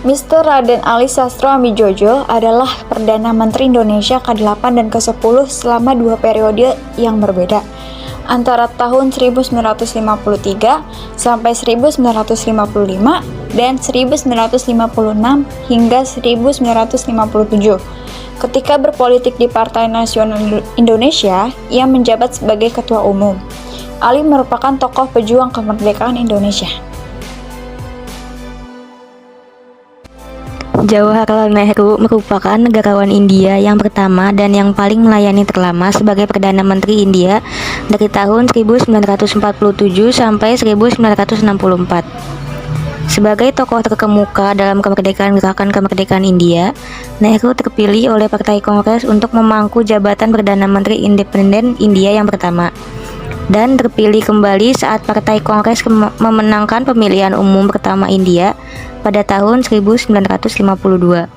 Mr. Raden Ali Sastro Amidjojo adalah Perdana Menteri Indonesia ke-8 dan ke-10 selama 2 periode yang berbeda, antara tahun 1953 sampai 1955 dan 1956 hingga 1957. Ketika berpolitik di Partai Nasional Indonesia, ia menjabat sebagai Ketua Umum. Ali merupakan tokoh pejuang kemerdekaan Indonesia. Jawaharlal Nehru merupakan negarawan India yang pertama dan yang paling melayani terlama sebagai Perdana Menteri India dari tahun 1947 sampai 1964. Sebagai tokoh terkemuka dalam gerakan kemerdekaan India, Nehru terpilih oleh Partai Kongres untuk memangku jabatan Perdana Menteri Independen India yang pertama, dan terpilih kembali saat Partai Kongres memenangkan pemilihan umum pertama India pada tahun 1952.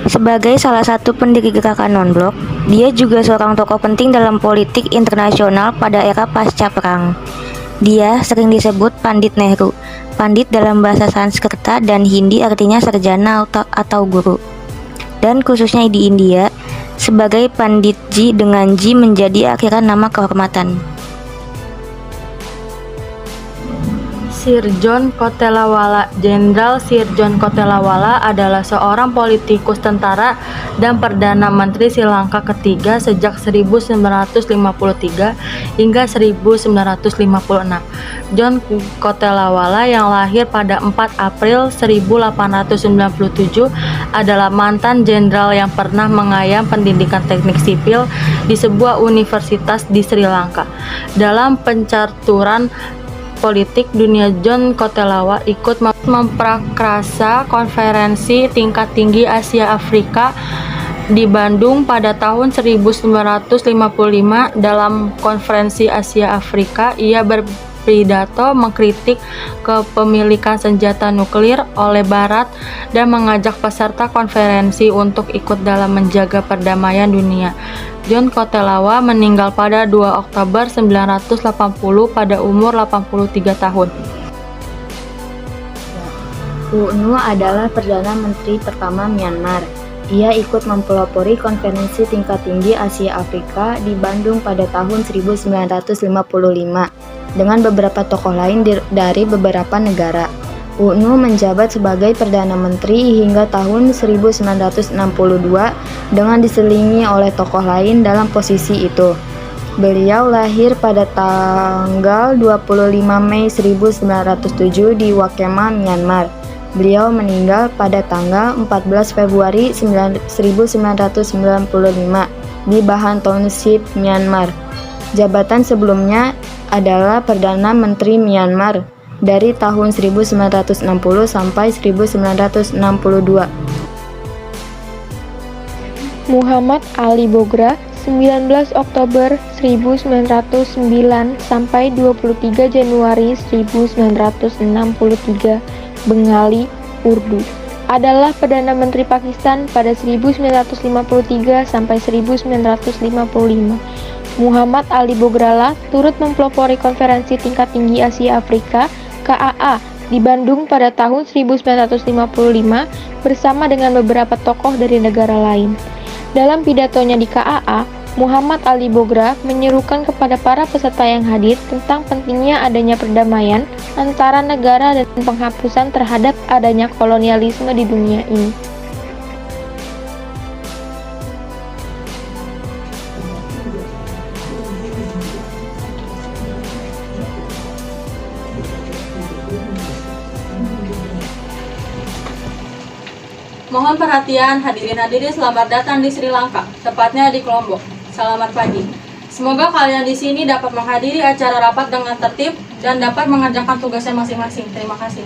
Sebagai salah satu pendiri gerakan non-blok, dia juga seorang tokoh penting dalam politik internasional pada era pasca perang. Dia sering disebut Pandit Nehru. Pandit dalam bahasa Sanskerta dan Hindi artinya sarjana atau guru. Dan khususnya di India, sebagai Panditji dengan Ji menjadi akhiran nama kehormatan. Sir John Kotelawala. Jenderal Sir John Kotelawala adalah seorang politikus tentara dan Perdana Menteri Sri Lanka ketiga sejak 1953 hingga 1956. John Kotelawala yang lahir pada 4 April 1897 adalah mantan jenderal yang pernah mengayam pendidikan teknik sipil di sebuah universitas di Sri Lanka. Dalam pencaturan politik dunia, John Kotelawala ikut memprakarsa konferensi tingkat tinggi Asia Afrika di Bandung pada tahun 1955. Dalam konferensi Asia Afrika, ia berpidato mengkritik kepemilikan senjata nuklir oleh Barat dan mengajak peserta konferensi untuk ikut dalam menjaga perdamaian dunia. John Kotelawala meninggal pada 2 Oktober 1980 pada umur 83 tahun. UNU adalah Perdana Menteri pertama Myanmar. Ia ikut mempelopori konferensi tingkat tinggi Asia Afrika di Bandung pada tahun 1955 dengan beberapa tokoh lain dari beberapa negara. UNU menjabat sebagai Perdana Menteri hingga tahun 1962 dengan diselingi oleh tokoh lain dalam posisi itu. Beliau lahir pada tanggal 25 Mei 1907 di Wakema, Myanmar. Beliau meninggal pada tanggal 14 Februari 1995 di Bahan Township, Myanmar. Jabatan sebelumnya adalah Perdana Menteri Myanmar dari tahun 1960 sampai 1962. Muhammad Ali Bogra, 19 Oktober 1909 sampai 23 Januari 1963, Bengali, Urdu, adalah Perdana Menteri Pakistan pada 1953 sampai 1955. Muhammad Ali Bogra turut mempelopori konferensi tingkat tinggi Asia Afrika KAA di Bandung pada tahun 1955 bersama dengan beberapa tokoh dari negara lain. Dalam pidatonya di KAA, Muhammad Ali Bogra menyerukan kepada para peserta yang hadir tentang pentingnya adanya perdamaian antara negara dan penghapusan terhadap adanya kolonialisme di dunia ini. Mohon perhatian hadirin selamat datang di Sri Lanka, tepatnya di Colombo. Selamat pagi. Semoga kalian di sini dapat menghadiri acara rapat dengan tertib dan dapat mengerjakan tugasnya masing-masing. Terima kasih.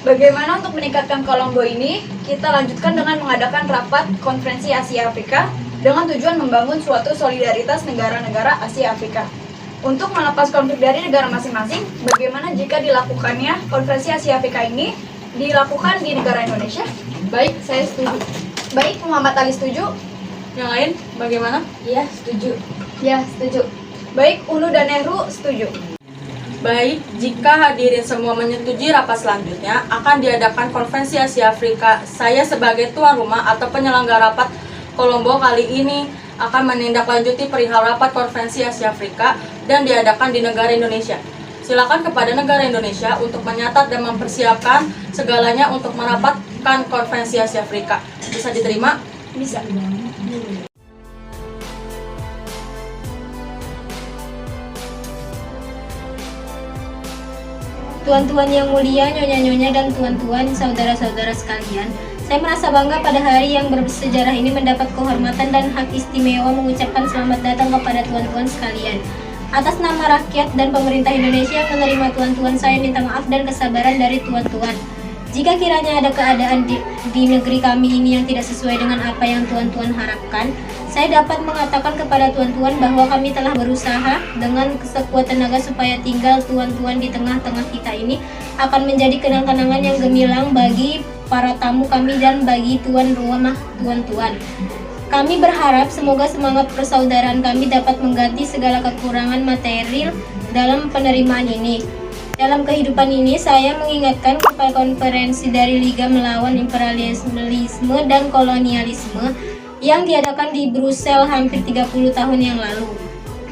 Bagaimana untuk meningkatkan Colombo ini? Kita lanjutkan dengan mengadakan rapat konferensi Asia Afrika dengan tujuan membangun suatu solidaritas negara-negara Asia Afrika. Untuk melepas konflik dari negara masing-masing, bagaimana jika dilakukannya konferensi Asia Afrika ini dilakukan di negara Indonesia? Baik, saya setuju. Baik, Muhammad Ali setuju. Yang lain, bagaimana? Iya, setuju. Ya, setuju. Baik, UNU dan Nehru setuju. Baik, jika hadirin semua menyetujui rapat selanjutnya akan diadakan Konferensi Asia Afrika. Saya sebagai tuan rumah atau penyelenggara rapat Kolombo kali ini akan menindaklanjuti perihal rapat Konferensi Asia Afrika dan diadakan di negara Indonesia. Silakan kepada negara Indonesia untuk menyatat dan mempersiapkan segalanya untuk merapatkan Konferensi Asia Afrika. Bisa diterima? Bisa. Tuan-tuan yang mulia, nyonya-nyonya, dan tuan-tuan, saudara-saudara sekalian, saya merasa bangga pada hari yang bersejarah ini mendapat kehormatan dan hak istimewa mengucapkan selamat datang kepada tuan-tuan sekalian. Atas nama rakyat dan pemerintah Indonesia yang menerima tuan-tuan, saya minta maaf dan kesabaran dari tuan-tuan. Jika kiranya ada keadaan di negeri kami ini yang tidak sesuai dengan apa yang tuan-tuan harapkan, saya dapat mengatakan kepada tuan-tuan bahwa kami telah berusaha dengan sekuat tenaga supaya tinggal tuan-tuan di tengah-tengah kita ini akan menjadi kenang-kenangan yang gemilang bagi para tamu kami dan bagi tuan rumah tuan-tuan. Kami berharap semoga semangat persaudaraan kami dapat mengganti segala kekurangan material dalam penerimaan ini. Dalam kehidupan ini, saya mengingatkan kepada konferensi dari Liga Melawan Imperialisme dan Kolonialisme yang diadakan di Brussels hampir 30 tahun yang lalu.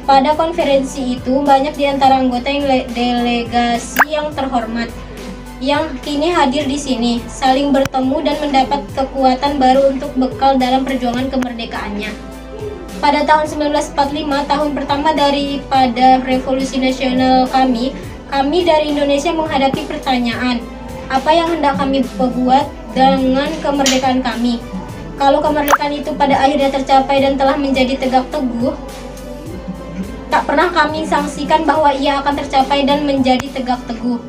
Pada konferensi itu, banyak di antara anggota delegasi yang terhormat yang kini hadir di sini, saling bertemu dan mendapat kekuatan baru untuk bekal dalam perjuangan kemerdekaannya. Pada tahun 1945, tahun pertama daripada revolusi nasional kami dari Indonesia menghadapi pertanyaan, apa yang hendak kami perbuat dengan kemerdekaan kami? Kalau kemerdekaan itu pada akhirnya tercapai dan telah menjadi tegak teguh, tak pernah kami sangsikan bahwa ia akan tercapai dan menjadi tegak teguh.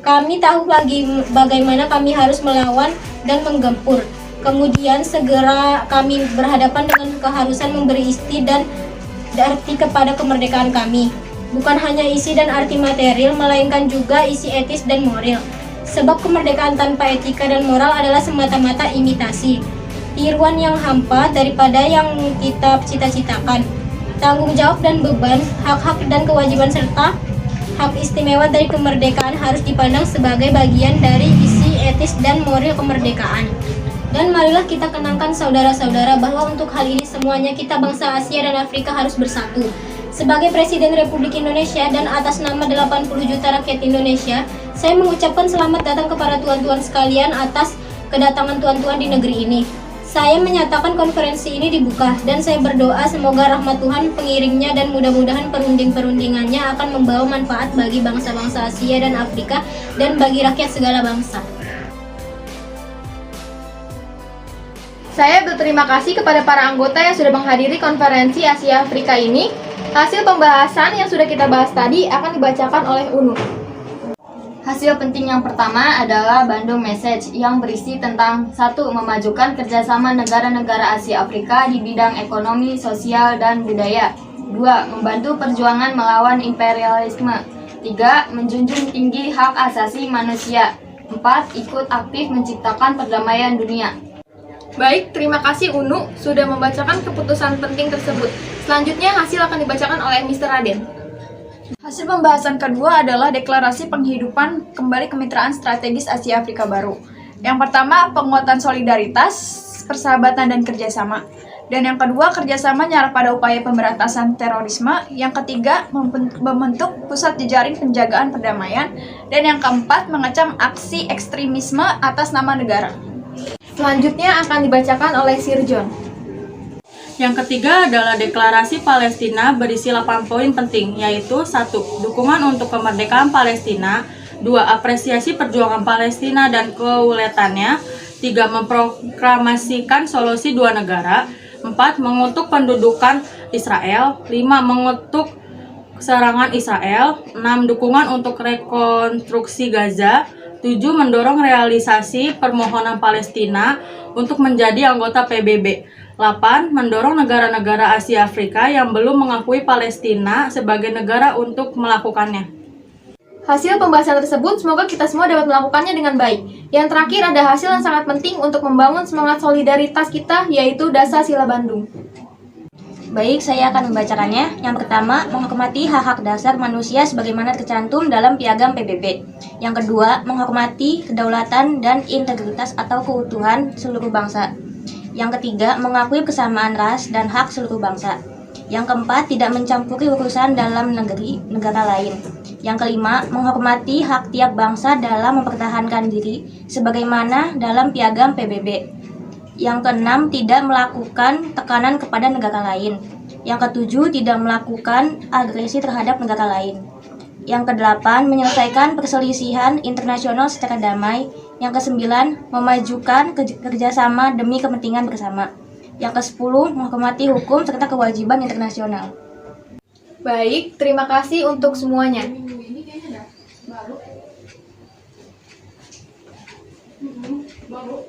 Kami tahu bagaimana kami harus melawan dan menggempur. Kemudian segera kami berhadapan dengan keharusan memberi isi dan arti kepada kemerdekaan kami. Bukan hanya isi dan arti material, melainkan juga isi etis dan moral. Sebab kemerdekaan tanpa etika dan moral adalah semata-mata imitasi, tiruan yang hampa daripada yang kita cita-citakan. Tanggung jawab dan beban, hak-hak dan kewajiban serta hak istimewa dari kemerdekaan harus dipandang sebagai bagian dari isi etis dan moral kemerdekaan. Dan marilah kita kenangkan saudara-saudara bahwa untuk hal ini semuanya kita bangsa Asia dan Afrika harus bersatu. Sebagai Presiden Republik Indonesia dan atas nama 80 juta rakyat Indonesia, saya mengucapkan selamat datang kepada tuan-tuan sekalian atas kedatangan tuan-tuan di negeri ini. Saya menyatakan konferensi ini dibuka dan saya berdoa semoga rahmat Tuhan pengiringnya dan mudah-mudahan perunding-perundingannya akan membawa manfaat bagi bangsa-bangsa Asia dan Afrika dan bagi rakyat segala bangsa. Saya berterima kasih kepada para anggota yang sudah menghadiri konferensi Asia Afrika ini. Hasil pembahasan yang sudah kita bahas tadi akan dibacakan oleh Unu. Hasil penting yang pertama adalah Bandung Message yang berisi tentang 1. Memajukan kerjasama negara-negara Asia Afrika di bidang ekonomi, sosial, dan budaya. 2. Membantu perjuangan melawan imperialisme. 3. Menjunjung tinggi hak asasi manusia. 4. Ikut aktif menciptakan perdamaian dunia. Baik, terima kasih Unu sudah membacakan keputusan penting tersebut. Selanjutnya hasil akan dibacakan oleh Mr. Raden. Hasil pembahasan kedua adalah deklarasi penghidupan kembali kemitraan strategis Asia Afrika baru. Yang pertama, penguatan solidaritas, persahabatan dan kerjasama. Dan yang kedua, kerjasama nyarap pada upaya pemberantasan terorisme. Yang ketiga, membentuk pusat jejaring penjagaan perdamaian. Dan yang keempat, mengecam aksi ekstremisme atas nama negara. Selanjutnya akan dibacakan oleh Sir John. Yang ketiga adalah deklarasi Palestina berisi 8 poin penting, yaitu 1. Dukungan untuk kemerdekaan Palestina. 2. Apresiasi perjuangan Palestina dan keuletannya. 3. Memproklamasikan solusi dua negara. 4. Mengutuk pendudukan Israel. 5. Mengutuk serangan Israel. 6. Dukungan untuk rekonstruksi Gaza. 7. Mendorong realisasi permohonan Palestina untuk menjadi anggota PBB. 8. Mendorong negara-negara Asia Afrika yang belum mengakui Palestina sebagai negara untuk melakukannya. Hasil pembahasan tersebut semoga kita semua dapat melakukannya dengan baik. Yang terakhir ada hasil yang sangat penting untuk membangun semangat solidaritas kita, yaitu Dasar Sila Bandung. Baik, saya akan membacakannya. Yang pertama, menghormati hak-hak dasar manusia sebagaimana tercantum dalam Piagam PBB. Yang kedua, menghormati kedaulatan dan integritas atau keutuhan seluruh bangsa. Yang ketiga, mengakui kesamaan ras dan hak seluruh bangsa. Yang keempat, tidak mencampuri urusan dalam negara lain. Yang kelima, menghormati hak tiap bangsa dalam mempertahankan diri sebagaimana dalam Piagam PBB. Yang keenam, tidak melakukan tekanan kepada negara lain. Yang ketujuh, tidak melakukan agresi terhadap negara lain. Yang kedelapan, menyelesaikan perselisihan internasional secara damai. Yang kesembilan, memajukan kerjasama demi kepentingan bersama. Yang kesepuluh, menghormati hukum serta kewajiban internasional. Baik, terima kasih untuk semuanya. Baru.